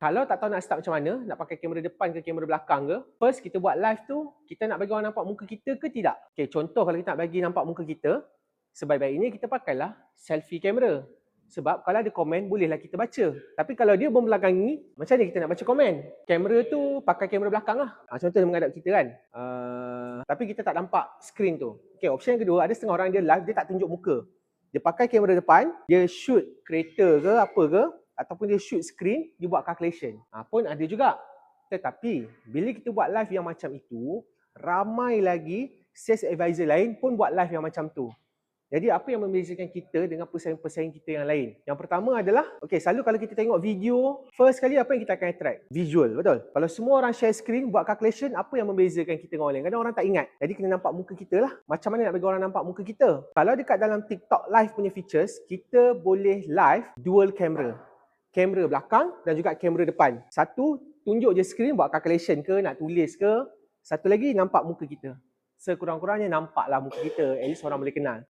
Kalau tak tahu nak start macam mana, nak pakai kamera depan ke kamera belakang ke, first kita buat live tu, kita nak bagi orang nampak muka kita ke tidak? Okay, contoh kalau kita nak bagi nampak muka kita, sebaik-baiknya kita pakailah selfie kamera. Sebab kalau ada komen, bolehlah kita baca. Tapi kalau dia membelakangi, macam mana kita nak baca komen? Kamera tu pakai kamera belakang lah. Contoh dia menghadap kita kan. Tapi kita tak nampak screen tu. Okay, option yang kedua, ada setengah orang dia live, dia tak tunjuk muka. Dia pakai kamera depan, dia shoot kereta ke apa ke, ataupun dia shoot screen, dia buat calculation. Pun ada juga. Tetapi, bila kita buat live yang macam itu, ramai lagi sales advisor lain pun buat live yang macam tu. Jadi, apa yang membezakan kita dengan pesaing-pesaing kita yang lain? Yang pertama adalah, selalu kalau kita tengok video, first kali apa yang kita akan attract? Visual, betul? Kalau semua orang share screen, buat calculation, apa yang membezakan kita dengan orang lain? Kadang orang tak ingat. Jadi, kena nampak muka kita lah. Macam mana nak bagi orang nampak muka kita? Kalau dekat dalam TikTok live punya features, kita boleh live dual camera. Kamera belakang dan juga kamera depan. Satu, tunjuk je screen buat calculation ke, nak tulis ke. Satu lagi, nampak muka kita. Sekurang-kurangnya nampaklah muka kita. At least orang boleh kenal.